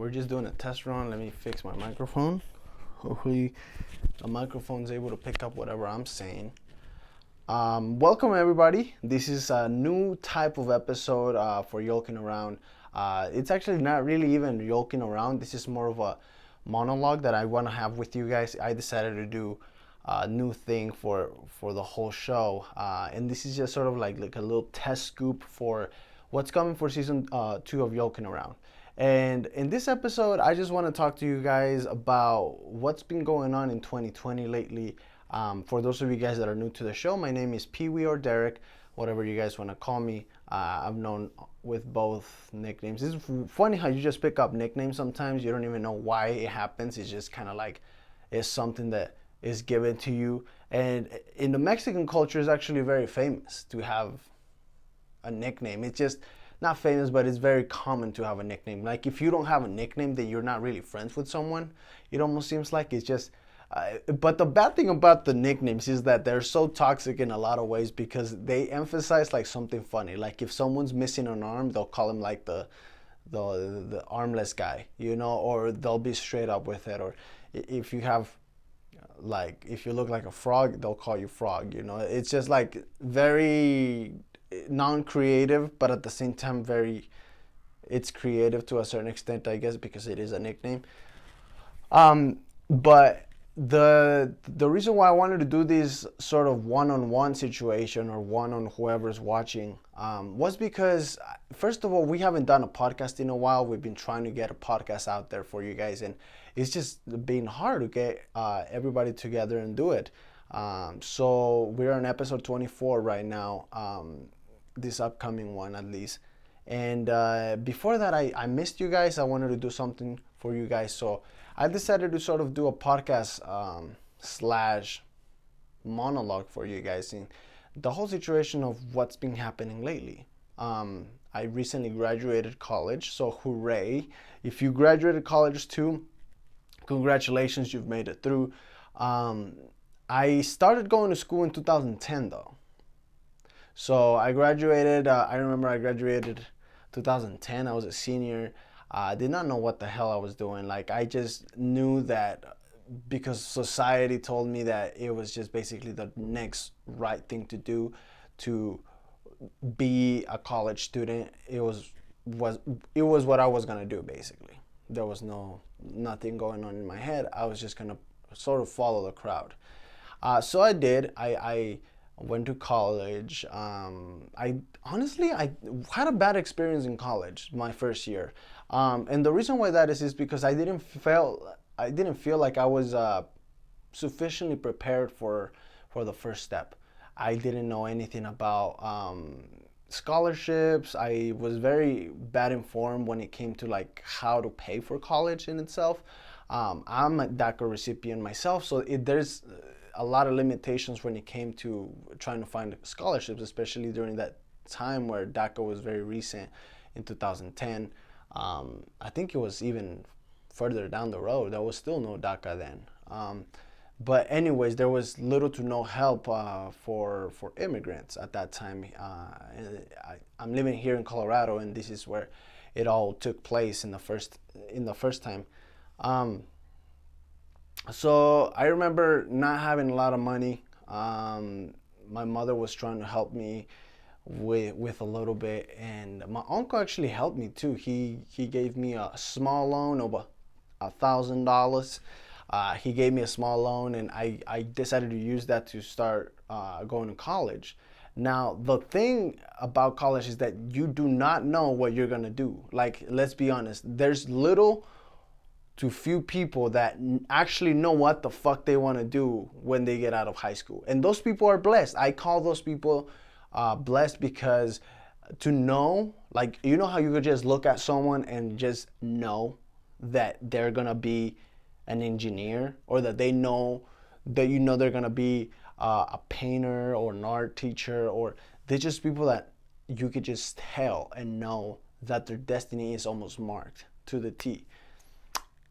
We're just doing a test run. Let me fix my microphone. Hopefully the microphone's able to pick up whatever I'm saying. Welcome everybody. This is a new type of episode for Yolking Around. It's actually not really even Yolking Around. This is more of a monologue that I want to have with you guys. I decided to do a new thing for the whole show. And this is just sort of like a little test scoop for what's coming for season 2 of Yolking Around. And in this episode, I just want to talk to you guys about what's been going on in 2020 lately. For those of you guys that are new to the show, my name is Pee Wee or Derek, whatever you guys want to call me. I'm known with both nicknames. It's funny how you just pick up nicknames sometimes. You don't even know why it happens. It's just kind of like it's something that is given to you. And in the Mexican culture, it's actually very famous to have a nickname. It's just not famous, but it's very common to have a nickname. Like if you don't have a nickname, then you're not really friends with someone. It almost seems like it's just but the bad thing about the nicknames is that they're so toxic in a lot of ways because they emphasize like something funny. Like if someone's missing an arm, they'll call him like the armless guy, you know, or they'll be straight up with it. Or if you have like, if you look like a frog, they'll call you frog, you know. It's just like very non-creative, but at the same time it's creative to a certain extent, I guess, because it is a nickname. But the reason why I wanted to do this sort of one-on-one situation or one-on whoever's watching was because, first of all, we haven't done a podcast in a while. We've been trying to get a podcast out there for you guys, and it's just been hard to get everybody together and do it. So we're on episode 24 right now, this upcoming one at least. And before that, I missed you guys. I wanted to do something for you guys, so I decided to sort of do a podcast slash monologue for you guys in the whole situation of what's been happening lately. I recently graduated college, so hooray. If you graduated college too, congratulations, you've made it through. I started going to school in 2010 though. So I graduated, I remember I graduated 2010, I was a senior. I did not know what the hell I was doing. Like I just knew that because society told me that it was just basically the next right thing to do to be a college student. It was what I was gonna do basically. There was nothing going on in my head. I was just gonna sort of follow the crowd. So I did. I went to college. I honestly had a bad experience in college my first year, and the reason why that is because I didn't feel like I was sufficiently prepared for the first step. I didn't know anything about scholarships. I was very bad informed when it came to like how to pay for college in itself. I'm a DACA recipient myself, so there's a lot of limitations when it came to trying to find scholarships, especially during that time where DACA was very recent in 2010. I think it was even further down the road. There was still no DACA then. But anyways, there was little to no help for immigrants at that time. I'm living here in Colorado, and this is where it all took place in the first time. So I remember not having a lot of money. My mother was trying to help me with a little bit, and my uncle actually helped me too. He gave me a small loan of $1,000. He gave me a small loan, and I decided to use that to start going to college. Now, the thing about college is that you do not know what you're gonna do. Like, let's be honest, there's little to few people that actually know what the fuck they want to do when they get out of high school. And those people are blessed. I call those people blessed because to know, like, you know how you could just look at someone and just know that they're going to be an engineer, or that they know that they're going to be a painter or an art teacher, or they're just people that you could just tell and know that their destiny is almost marked to the T.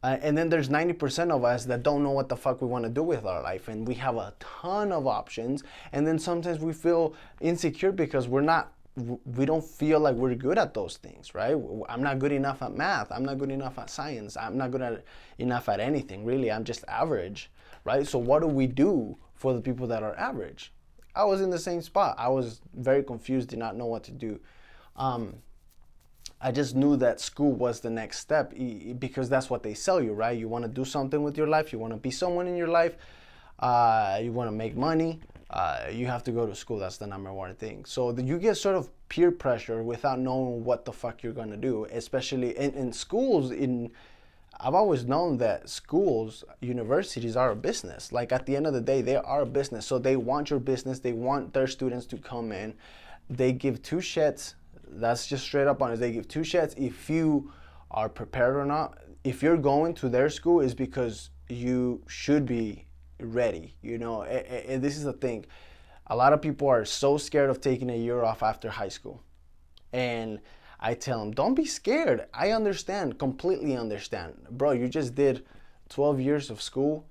And then there's 90% of us that don't know what the fuck we want to do with our life, and we have a ton of options, and then sometimes we feel insecure because we're not we don't feel like we're good at those things, right? I'm not good enough at math. I'm not good enough at science. I'm not enough at anything, really. I'm just average, right? So what do we do for the people that are average? I was in the same spot. I was very confused, did not know what to do. I just knew that school was the next step because that's what they sell you, right? You want to do something with your life. You want to be someone in your life. You want to make money. You have to go to school. That's the number one thing. So you get sort of peer pressure without knowing what the fuck you're going to do, especially in schools. I've always known that schools, universities are a business. Like at the end of the day, they are a business. So they want your business. They want their students to come in. They give two shits. That's just straight up honest. They give two shits if you are prepared or not. If you're going to their school, is because you should be ready. And this is the thing. A lot of people are so scared of taking a year off after high school. And I tell them, don't be scared. I understand, completely understand. Bro, you just did 12 years of school,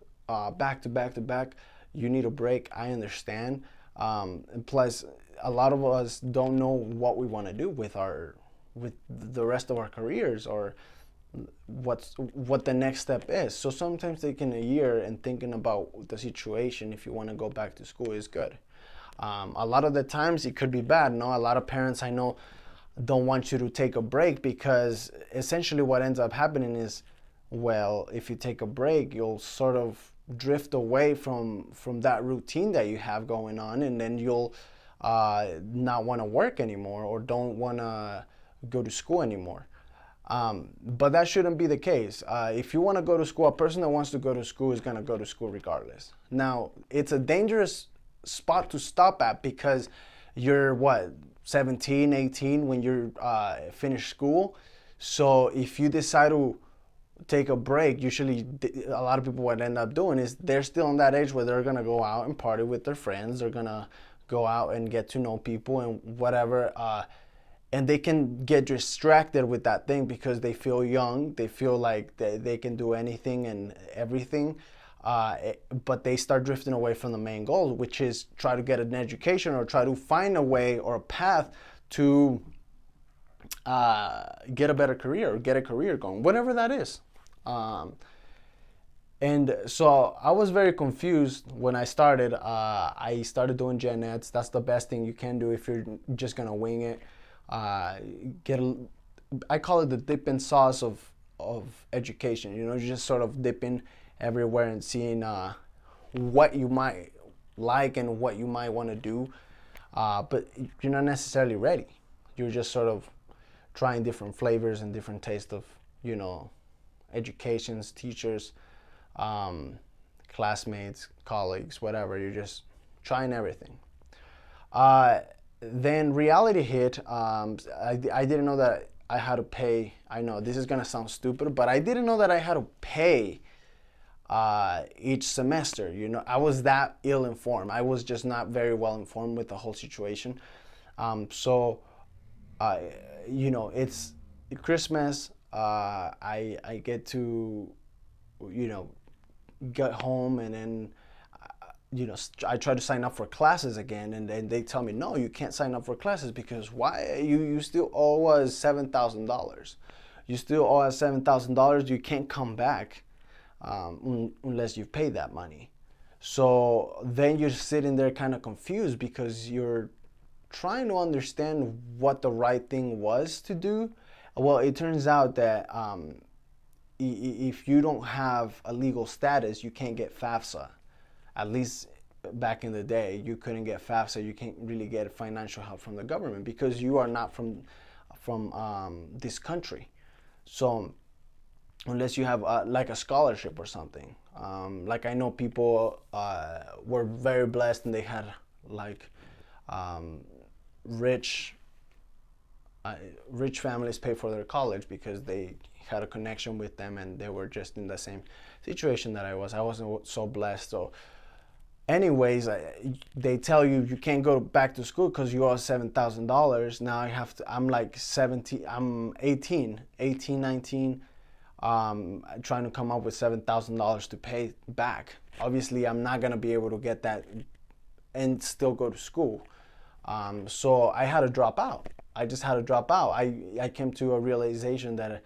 back to back to back. You need a break. I understand. And plus, a lot of us don't know what we want to do with the rest of our careers, or what the next step is. So sometimes taking a year and thinking about the situation, if you want to go back to school, is good. A lot of the times it could be bad. A lot of parents I know don't want you to take a break, because essentially what ends up happening is, well, if you take a break, you'll sort of drift away from that routine that you have going on, and then you'll not want to work anymore, or don't want to go to school anymore. But that shouldn't be the case. If you want to go to school, a person that wants to go to school is going to go to school regardless. Now, it's a dangerous spot to stop at, because you're 17, 18 when you're finished school. So if you decide to take a break, usually a lot of people, what end up doing is they're still in that age where they're going to go out and party with their friends. They're going to go out and get to know people and whatever. And they can get distracted with that thing because they feel young. They feel like they can do anything and everything. But they start drifting away from the main goal, which is try to get an education, or try to find a way or a path to get a better career, or get a career going, whatever that is. And so I was very confused when I started. I started doing gen eds. That's the best thing you can do if you're just gonna wing it. I call it the dipping sauce of education. You're just sort of dipping everywhere and seeing what you might like and what you might want to do, but you're not necessarily ready. You're just sort of trying different flavors and different tastes of educations, teachers, classmates, colleagues, whatever. You're just trying everything. Then reality hit. I didn't know that I had to pay. I know this is gonna sound stupid, but I didn't know that I had to pay each semester. I was that ill-informed. I was just not very well informed with the whole situation. So it's Christmas. I get to get home, and then I try to sign up for classes again, and then they tell me, no, you can't sign up for classes, because why? You still owe us $7,000. You still owe us $7,000. You can't come back unless you've paid that money. So then you're sitting there kind of confused, because you're trying to understand what the right thing was to do. Well, it turns out that if you don't have a legal status, you can't get FAFSA. At least back in the day, you couldn't get FAFSA. You can't really get financial help from the government, because you are not from this country. So unless you have like a scholarship or something. Like I know people were very blessed, and they had like rich families pay for their college because they had a connection with them, and they were just in the same situation that I was. I wasn't so blessed. So anyways, they tell you can't go back to school because you owe $7,000. Now I'm like 17, I'm 18, 19, trying to come up with $7,000 to pay back. Obviously, I'm not going to be able to get that and still go to school. So I had to drop out. I just had to drop out. I came to a realization that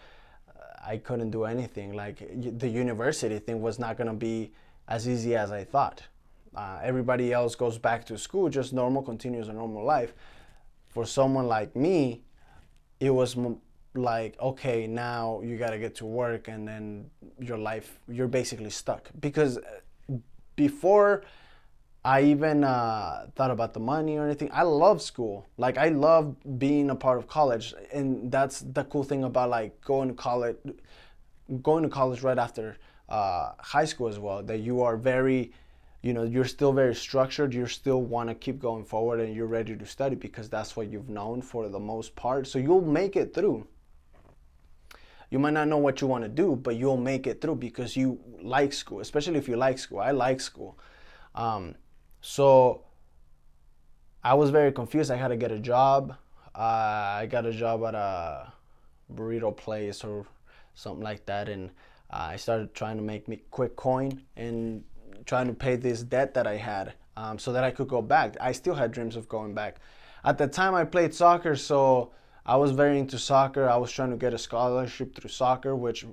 I couldn't do anything. Like the university thing was not going to be as easy as I thought. Everybody else goes back to school, just normal, continues a normal life. For someone like me, it was like, okay, now you got to get to work, and then you're basically stuck. Because before I even thought about the money or anything, I love school. Like, I love being a part of college. And that's the cool thing about like going to college right after high school as well, that you are very, you're still very structured. You still want to keep going forward, and you're ready to study because that's what you've known for the most part. So you'll make it through. You might not know what you want to do, but you'll make it through because you like school, especially if you like school. I like school. So I was very confused. I had to get a job. I got a job at a burrito place or something like that, and I started trying to make me quick coin and trying to pay this debt that I had, so that I could go back. I still had dreams of going back. At the time, I played soccer, so I was very into soccer. I was trying to get a scholarship through soccer, which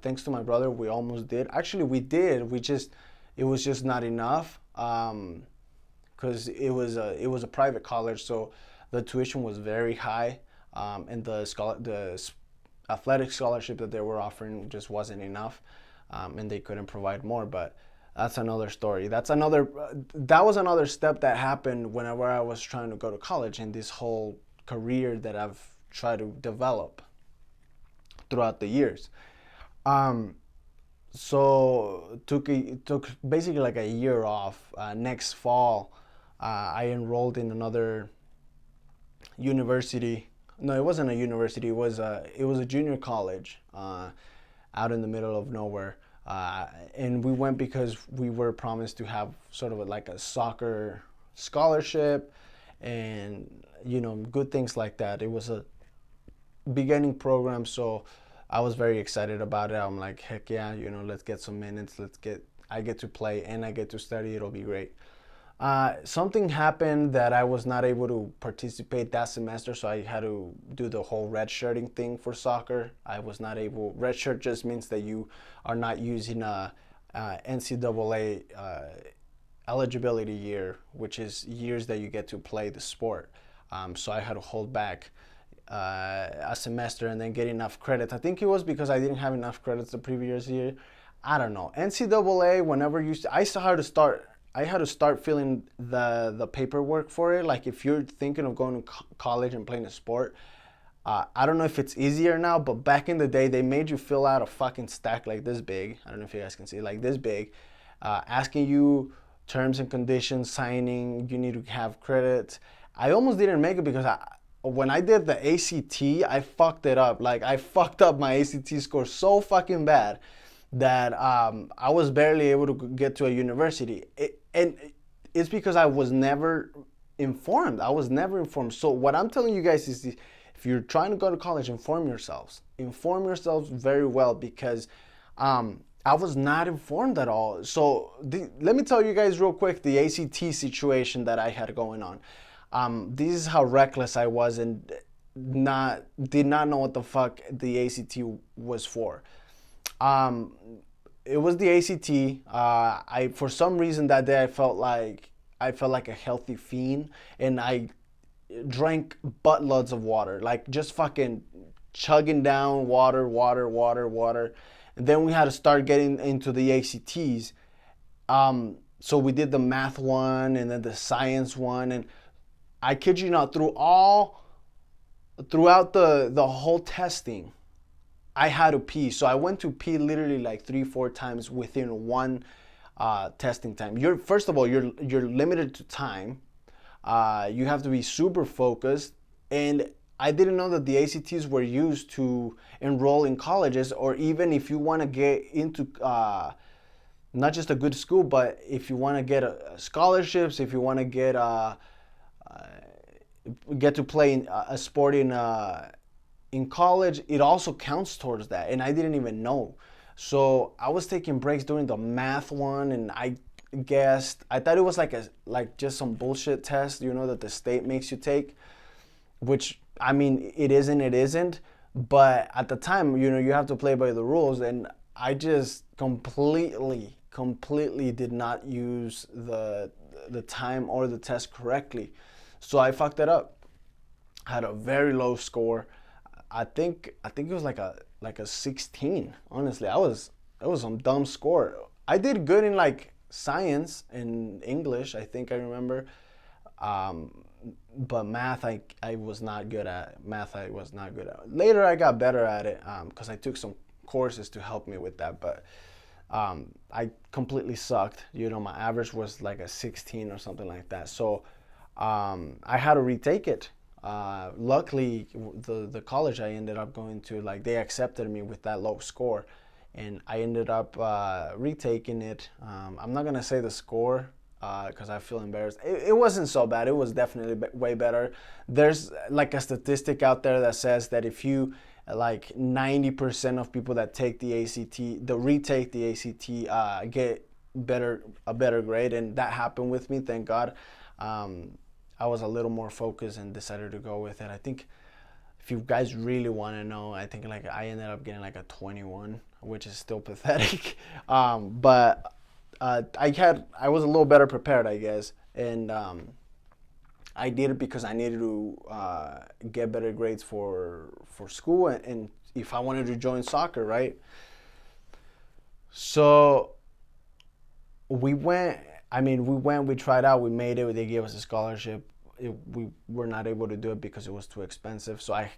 thanks to my brother, we almost did. Actually, we did. It was just not enough. Because it was a private college, so the tuition was very high, and the athletic scholarship that they were offering just wasn't enough, and they couldn't provide more. But that's another story. That was another step that happened whenever I was trying to go to college in this whole career that I've tried to develop throughout the years. So took basically like a year off. Next fall, I enrolled in another university. No, it wasn't a university. It was a junior college out in the middle of nowhere. And we went because we were promised to have sort of like a soccer scholarship, and good things like that. It was a beginning program, so I was very excited about it. I'm like, heck yeah, let's get some minutes. I get to play and I get to study. It'll be great. Something happened that I was not able to participate that semester, so I had to do the whole redshirting thing for soccer. I was not able. Redshirt just means that you are not using a NCAA eligibility year, which is years that you get to play the sport. So I had to hold back a semester and then get enough credits. I think it was because I didn't have enough credits the previous year. I don't know. NCAA, whenever I had to start filling the paperwork for it. Like, if you're thinking of going to college and playing a sport, I don't know if it's easier now, but back in the day, they made you fill out a fucking stack like this big. I don't know if you guys can see, like this big, asking you terms and conditions, signing, you need to have credits. I almost didn't make it because when I did the ACT, I fucked it up. Like, I fucked up my ACT score so fucking bad that I was barely able to get to a university. And it's because I was never informed. I was never informed. So what I'm telling you guys is, if you're trying to go to college, inform yourselves. Inform yourselves very well, because I was not informed at all. So let me tell you guys real quick the ACT situation that I had going on. This is how reckless I was, and did not know what the fuck the ACT was for. It was the ACT. For some reason that day I felt like a healthy fiend, and I drank buttloads of water, like just fucking chugging down water. And then we had to start getting into the ACTs. So we did the math one and then the science one, and I kid you not, throughout the whole testing, I had to pee. So I went to pee literally like 3-4 times within one testing time. First of all, you're limited to time. You have to be super focused, and I didn't know that the ACTs were used to enroll in colleges, or even if you want to get into not just a good school, but if you want to get scholarships, if you want to get to play in a sport in college, it also counts towards that, and I didn't even know. So I was taking breaks during the math one, and guessed. I thought it was like just some bullshit test, that the state makes you take, which, I mean, it isn't, it isn't. But at the time, you have to play by the rules, and I just completely did not use the time or the test correctly. So I fucked it up. I had a very low score. I think it was like a 16. Honestly, it was some dumb score. I did good in like science and English, I think I remember. But math, I was not good at. Math, I was not good at. Later, I got better at it because I took some courses to help me with that. But I completely sucked. My average was like a 16 or something like that. So I had to retake it. Luckily, the college I ended up going to, like, they accepted me with that low score, and I ended up retaking it. I'm not gonna say the score because I feel embarrassed. It wasn't so bad. It was definitely way better. There's like a statistic out there that says that if you, like, 90% of people that take the ACT, the retake the ACT, get a better grade, and that happened with me, thank God. I was a little more focused and decided to go with it. I think if you guys really want to know, I think like I ended up getting like a 21, which is still pathetic. But I was a little better prepared, I guess, and I did it because I needed to get better grades for school, and if I wanted to join soccer, right? So we went. We tried out, we made it, they gave us a scholarship. We were not able to do it because it was too expensive, so I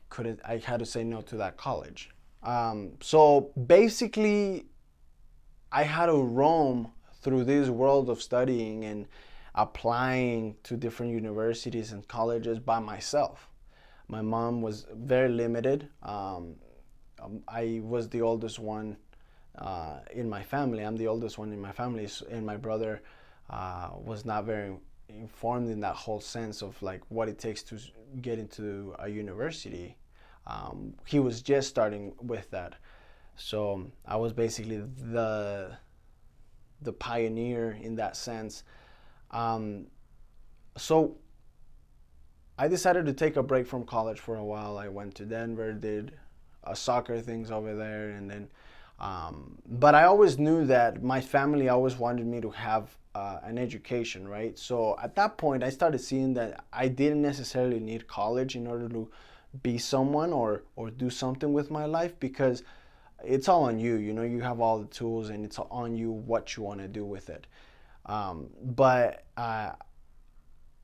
had to say no to that college. So basically, I had to roam through this world of studying and applying to different universities and colleges by myself. My mom was very limited. I was the oldest one in my family. I'm the oldest one in my family, and my brother was not very informed in that whole sense of like what it takes to get into a university. He was just starting with that, so I was basically the pioneer in that sense. So I decided to take a break from college for a while. I went to Denver, did soccer things over there, and then but I always knew that my family always wanted me to have an education, right? So at that point, I started seeing that I didn't necessarily need college in order to be someone or do something with my life, because it's all on you. You have all the tools, and it's on you what you want to do with it. But I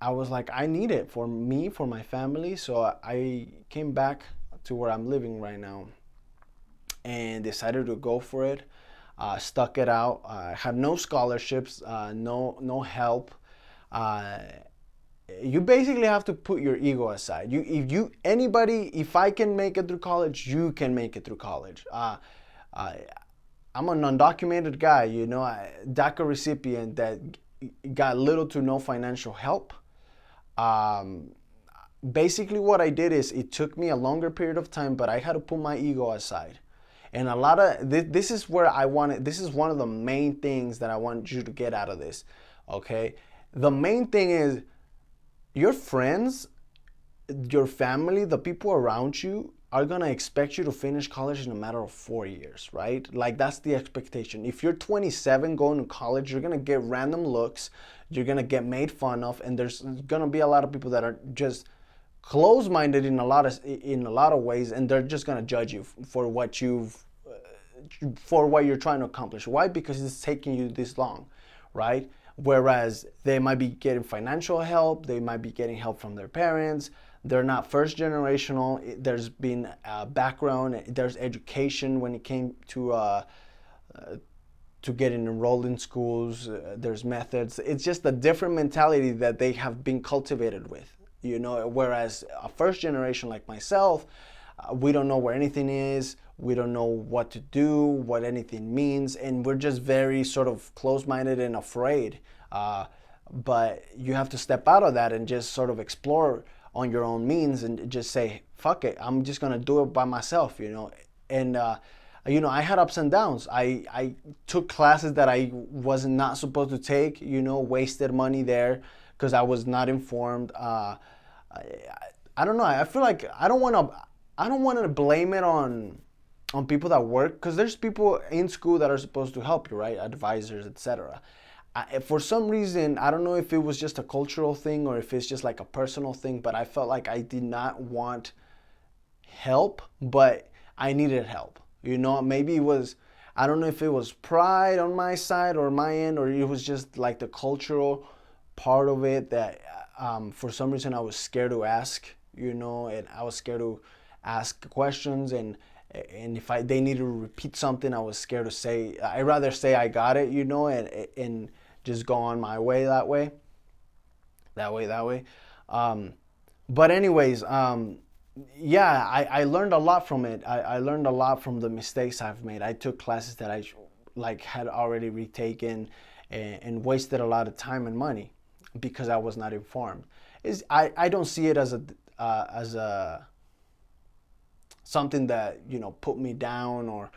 was like, I need it for me, for my family. So I came back to where I'm living right now and decided to go for it. Stuck it out. Had no scholarships, no help. You basically have to put your ego aside. If I can make it through college, you can make it through college. I'm an undocumented guy, DACA recipient that got little to no financial help. Basically what I did is, it took me a longer period of time, but I had to put my ego aside. And a lot of this is where this is one of the main things that I want you to get out of this, okay? The main thing is, your friends, your family, the people around you are gonna expect you to finish college in a matter of 4 years, right? Like, that's the expectation. If you're 27 going to college, you're gonna get random looks, you're gonna get made fun of, and there's gonna be a lot of people that are just close-minded in a lot of ways, and they're just gonna judge you for what you're trying to accomplish. Why? Because it's taking you this long, right? Whereas they might be getting financial help, they might be getting help from their parents. They're not first generational. There's been background, there's education when it came to getting enrolled in schools. There's methods. It's just a different mentality that they have been cultivated with. Whereas a first generation like myself, we don't know where anything is, we don't know what to do, what anything means, and we're just very sort of close-minded and afraid. But you have to step out of that and just sort of explore on your own means and just say, fuck it, I'm just gonna do it by myself, And I had ups and downs. I took classes that I was not supposed to take, wasted money there because I was not informed. I, I don't know. I feel like I don't want to blame it on people that work, because there's people in school that are supposed to help you, right? Advisors, etc. For some reason, I don't know if it was just a cultural thing or if it's just like a personal thing, but I felt like I did not want help, but I needed help. Maybe it was, I don't know if it was pride on my side or my end, or it was just like the cultural part of it that for some reason I was scared to ask, and I was scared to ask questions, and if they needed to repeat something, I was scared to say. I'd rather say I got it, and just go on my way that way. Um, but anyways, yeah, I learned a lot from it. I learned a lot from the mistakes I've made. I took classes that I like had already retaken, and wasted a lot of time and money because I was not informed. I don't see it as a something that put me down or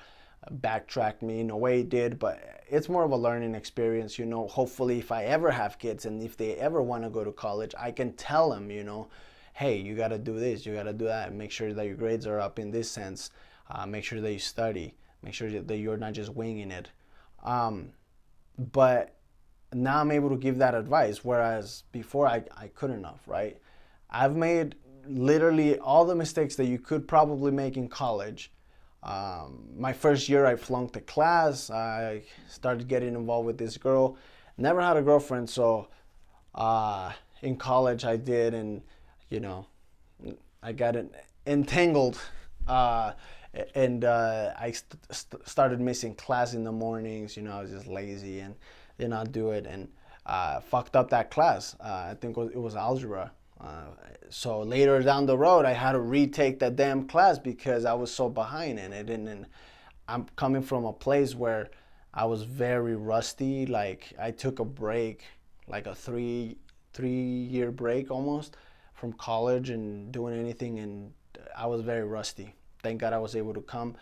backtracked me in a way it did, but it's more of a learning experience. Hopefully, if I ever have kids and if they ever want to go to college, I can tell them, hey, you got to do this, you got to do that, make sure that your grades are up in this sense, make sure that you study, make sure that you're not just winging it. But now I'm able to give that advice, whereas before I couldn't have, right? I've made literally all the mistakes that you could probably make in college. My first year, I flunked a class. I started getting involved with this girl. Never had a girlfriend, so in college I did, and you know, I got entangled, and I started missing class in the mornings. I was just lazy and did not do it, and fucked up that class. I think it was algebra. So later down the road, I had to retake that damn class because I was so behind in it. And I'm coming from a place where I was very rusty. Like, I took a break, like a three-year break almost, from college and doing anything, and I was very rusty. Thank God I was able to come.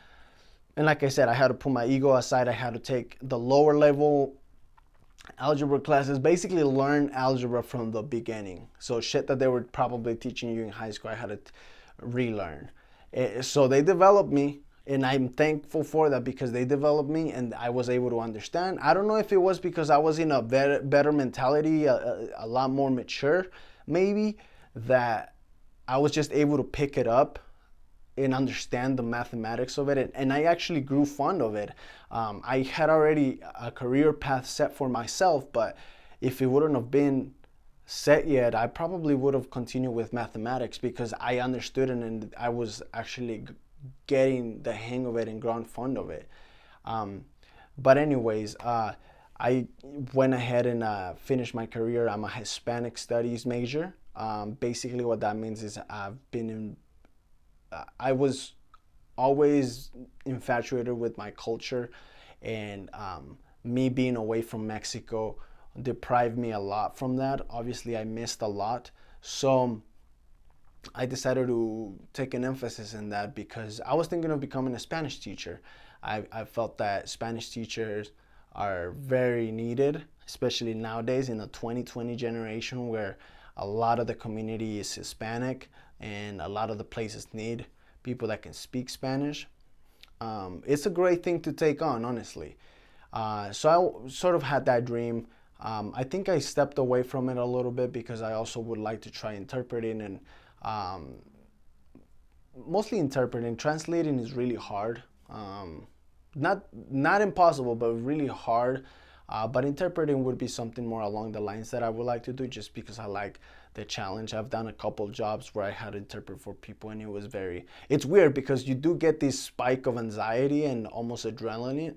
And like I said, I had to put my ego aside. I had to take the lower level algebra classes, basically learn algebra from the beginning. So shit that they were probably teaching you in high school, I had to relearn. So they developed me, and I'm thankful for that because they developed me and I was able to understand. I don't know if it was because I was in a better mentality, a lot more mature, maybe, that I was just able to pick it up and understand the mathematics of it, and I actually grew fond of it. I had already a career path set for myself, but if it wouldn't have been set yet, I probably would have continued with mathematics because I understood it and I was actually getting the hang of it and grown fond of it. But anyways, I went ahead and finished my career. I'm a Hispanic studies major. Basically what that means is I was always infatuated with my culture, and me being away from Mexico deprived me a lot from that. Obviously, I missed a lot. So I decided to take an emphasis in that because I was thinking of becoming a Spanish teacher. I felt that Spanish teachers are very needed, especially nowadays in the 2020 generation where a lot of the community is Hispanic and a lot of the places need people that can speak Spanish. It's a great thing to take on, honestly. So I sort of had that dream. I think I stepped away from it a little bit because I also would like to try interpreting, and mostly interpreting. Translating is really hard. Not impossible, but really hard. But interpreting would be something more along the lines that I would like to do, just because I like the challenge. I've done a couple jobs where I had to interpret for people, and it's weird because you do get this spike of anxiety and almost adrenaline,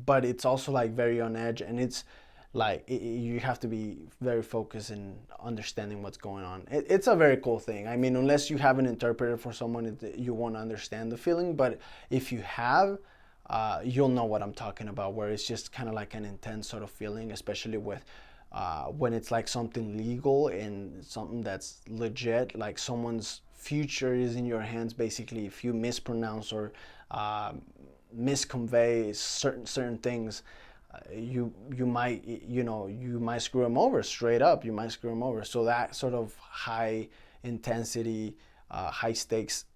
but it's also like very on edge, and it's like you have to be very focused in understanding what's going on. It's a very cool thing. I mean, unless you have an interpreter for someone, you won't understand the feeling, but if you have, you'll know what I'm talking about, where it's just kind of like an intense sort of feeling, especially with when it's like something legal and something that's legit, like someone's future is in your hands. Basically, if you mispronounce or misconvey certain things, you might you might screw them over. Straight up, you might screw them over. So that sort of high intensity, high stakes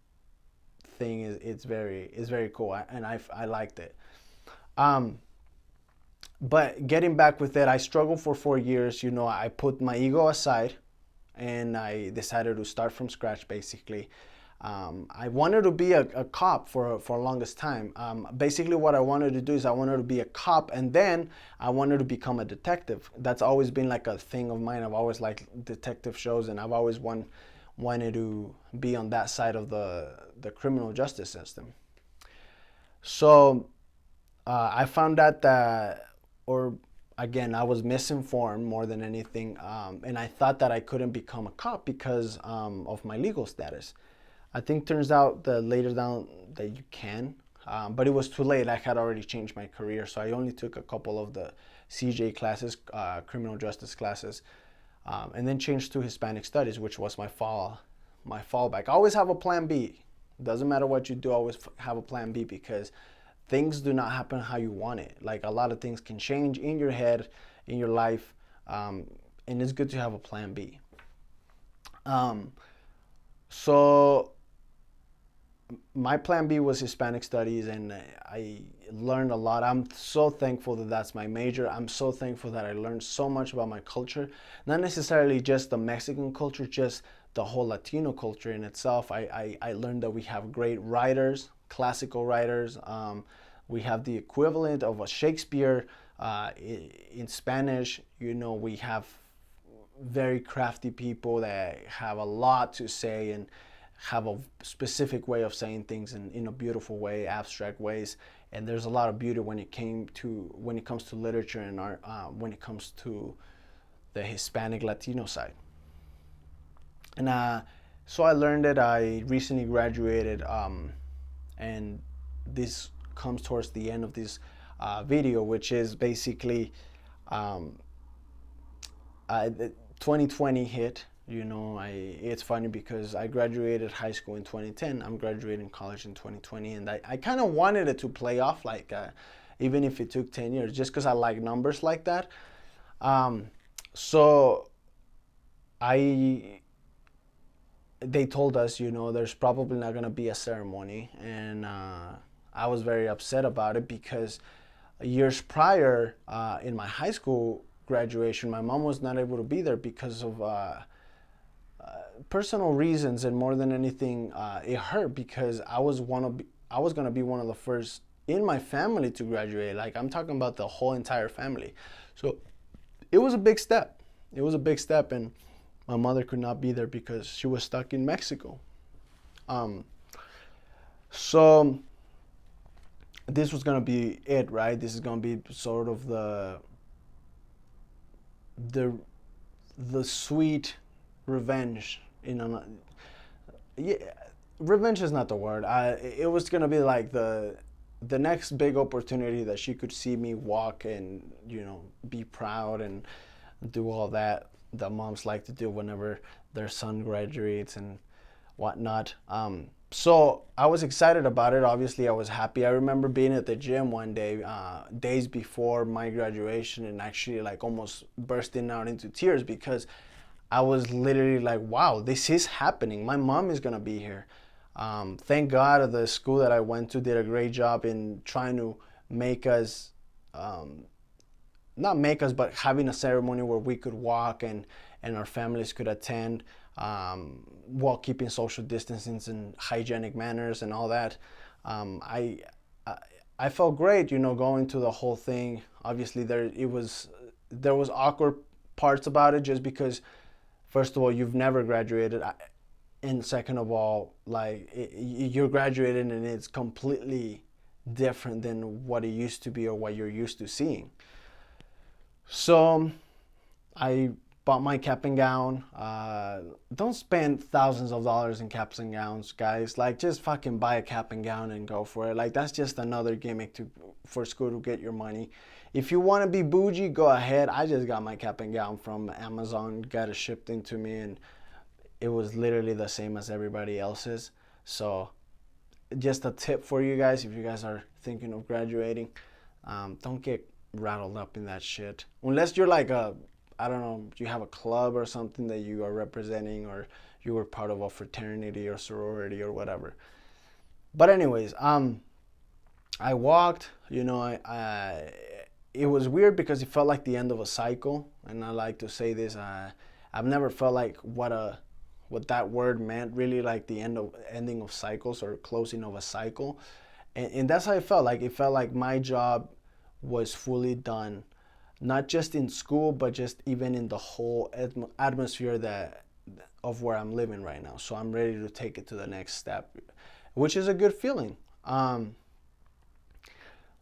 thing is very cool, and I liked it. But getting back with it, I struggled for 4 years. I put my ego aside, and I decided to start from scratch. Basically, I wanted to be a cop for longest time. Basically, what I wanted to do is I wanted to be a cop, and then I wanted to become a detective. That's always been like a thing of mine. I've always liked detective shows, and I've always wanted to be on that side of the criminal justice system. So I found out that, or again, I was misinformed more than anything, and I thought that I couldn't become a cop because of my legal status. I think turns out that later down that you can, but it was too late. I had already changed my career, so I only took a couple of the CJ classes, criminal justice classes, and then changed to Hispanic studies, which was my fallback. I always have a plan B. Doesn't matter what you do, always have a plan B, because things do not happen how you want it. Like, a lot of things can change in your head, in your life, and it's good to have a plan B. So my plan B was Hispanic studies, and I learned a lot. I'm so thankful that that's my major. I'm so thankful that I learned so much about my culture, not necessarily just the Mexican culture, just the whole Latino culture in itself. I learned that we have great writers, classical writers. We have the equivalent of a Shakespeare in Spanish. We have very crafty people that have a lot to say and have a specific way of saying things in a beautiful way, abstract ways. And there's a lot of beauty when it comes to literature and art, when it comes to the Hispanic Latino side. And so I learned it. I recently graduated, and this comes towards the end of this video, which is basically 2020 hit. It's funny because I graduated high school in 2010. I'm graduating college in 2020, and I kind of wanted it to play off like, even if it took 10 years, just because I like numbers like that. So they told us, there's probably not going to be a ceremony, and I was very upset about it because years prior, in my high school graduation, my mom was not able to be there because of personal reasons, and more than anything, it hurt because I was going to be one of the first in my family to graduate. Like, I'm talking about the whole entire family. So it was a big step. And my mother could not be there because she was stuck in Mexico. So this was gonna be it, right? This is gonna be sort of the sweet revenge. Revenge is not the word. It was gonna be like the next big opportunity that she could see me walk and be proud and do all that moms like to do whenever their son graduates and whatnot. So I was excited about it. Obviously, I was happy. I remember being at the gym one day, days before my graduation, and actually like almost bursting out into tears because I was literally like, wow, this is happening. My mom is gonna be here. Thank God the school that I went to did a great job in trying to make us, not make us, but having a ceremony where we could walk and our families could attend, while keeping social distancing and hygienic manners and all that. I felt great, going to the whole thing. Obviously, there was awkward parts about it, just because, first of all, you've never graduated, and second of all, like, you're graduating and it's completely different than what it used to be or what you're used to seeing. So I bought my cap and gown. Don't spend thousands of dollars in caps and gowns, guys. Like, just fucking buy a cap and gown and go for it. Like, that's just another gimmick for school to get your money. If you want to be bougie, go ahead. I just got my cap and gown from Amazon, got it shipped into me, and it was literally the same as everybody else's. So just a tip for you guys, if you guys are thinking of graduating, don't get rattled up in that shit. Unless you're like I don't know, you have a club or something that you are representing, or you were part of a fraternity or sorority or whatever. But anyways, I walked, it was weird because it felt like the end of a cycle. And I like to say this, I've never felt like what that word meant, really, like the ending of cycles or closing of a cycle. And that's how it felt like. It felt like my job was fully done, not just in school, but just even in the whole atmosphere of where I'm living right now. So I'm ready to take it to the next step, which is a good feeling.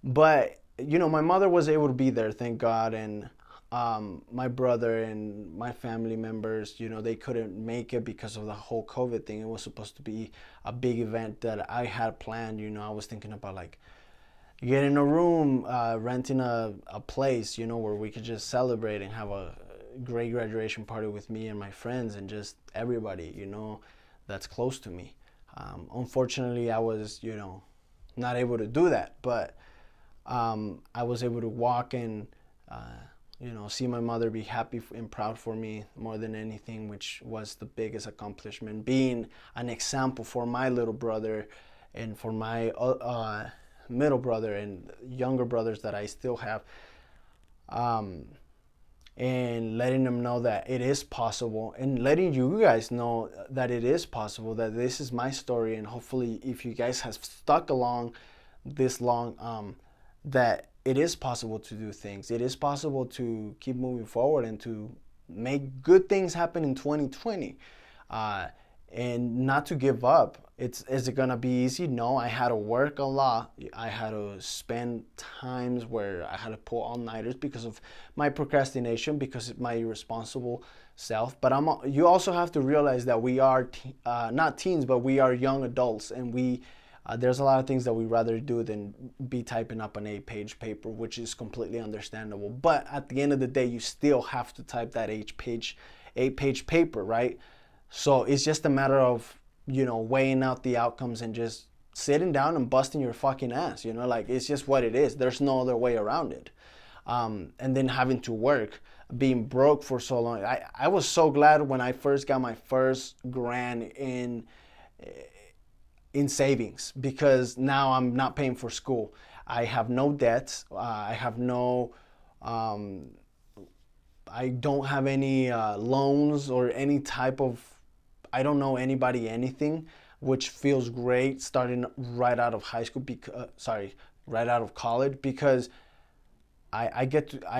But my mother was able to be there, thank God, and my brother and my family members, they couldn't make it because of the whole COVID thing. It was supposed to be a big event that I had planned. I was thinking about like getting a room, renting a place, where we could just celebrate and have a great graduation party with me and my friends and just everybody, that's close to me. Unfortunately, I was, not able to do that, but I was able to walk and, see my mother be happy and proud for me more than anything, which was the biggest accomplishment, being an example for my little brother and for my middle brother and younger brothers that I still have, and letting them know that it is possible, and letting you guys know that it is possible, that this is my story, and hopefully if you guys have stuck along this long, that it is possible to do things. It is possible to keep moving forward and to make good things happen in 2020, and not to give up. Is it gonna be easy? No, I had to work a lot. I had to spend times where I had to pull all-nighters because of my procrastination, because of my irresponsible self. But you also have to realize that we are not teens, but we are young adults, and there's a lot of things that we'd rather do than be typing up an 8-page paper, which is completely understandable. But at the end of the day, you still have to type that 8-page paper, right? So it's just a matter of, weighing out the outcomes and just sitting down and busting your fucking ass, like it's just what it is. There's no other way around it. And then having to work, being broke for so long. I was so glad when I first got my first grand in savings, because now I'm not paying for school. I have no debts. I don't have any loans or any type of, I don't know anybody anything, which feels great starting right out of high school, right out of college, because I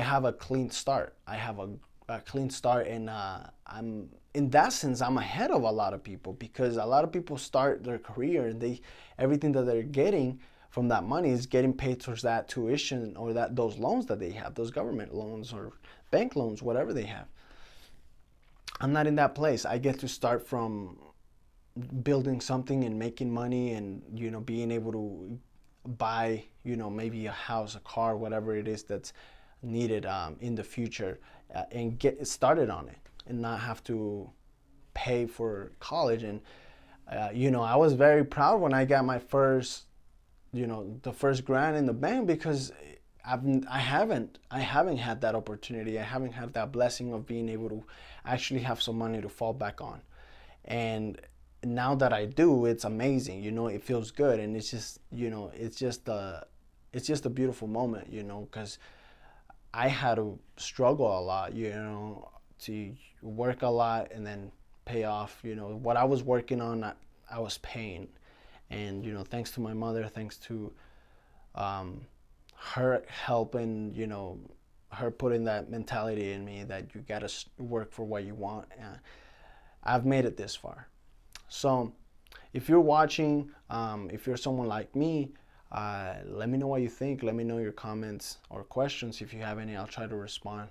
have a clean start. I have a clean start, and I'm, in that sense, I'm ahead of a lot of people, because a lot of people start their career and everything that they're getting from that money is getting paid towards that tuition or those loans that they have, those government loans or bank loans, whatever they have. I'm not in that place. I get to start from building something and making money and, being able to buy, maybe a house, a car, whatever it is that's needed in the future, and get started on it and not have to pay for college. And, I was very proud when I got my first, the first grant in the bank, because I haven't had that opportunity. I haven't had that blessing of being able to actually have some money to fall back on. And now that I do, it's amazing. It feels good, and it's just, it's just a beautiful moment. Because I had to struggle a lot. To work a lot and then pay off. What I was working on, I was paying, and thanks to my mother, thanks to her help, and her putting that mentality in me that you gotta work for what you want. I've made it this far. So if you're watching, if you're someone like me, let me know what you think. Let me know your comments or questions. If you have any, I'll try to respond.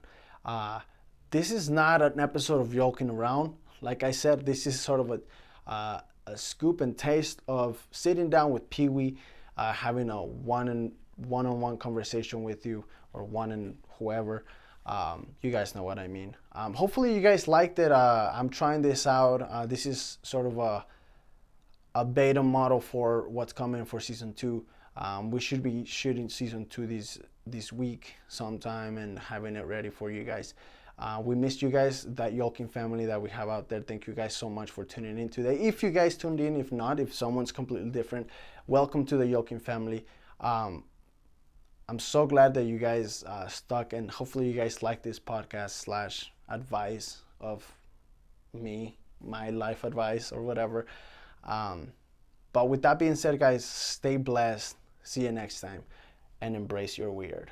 This is not an episode of joking around. Like I said, this is sort of a scoop and taste of sitting down with Pee Wee, having a one-on-one conversation with you, or one and whoever, You guys know what I mean. Hopefully you guys liked it. I'm trying this out. This is sort of a beta model for what's coming for season 2. We should be shooting season 2 this week sometime and having it ready for you guys. We missed you guys, that Yolkin family that we have out there. Thank you guys so much for tuning in today. If you guys tuned in, if not, if someone's completely different, welcome to the Yolkin family. I'm so glad that you guys stuck, and hopefully you guys like this podcast / advice of me, my life advice or whatever. But with that being said, guys, stay blessed. See you next time, and embrace your weird.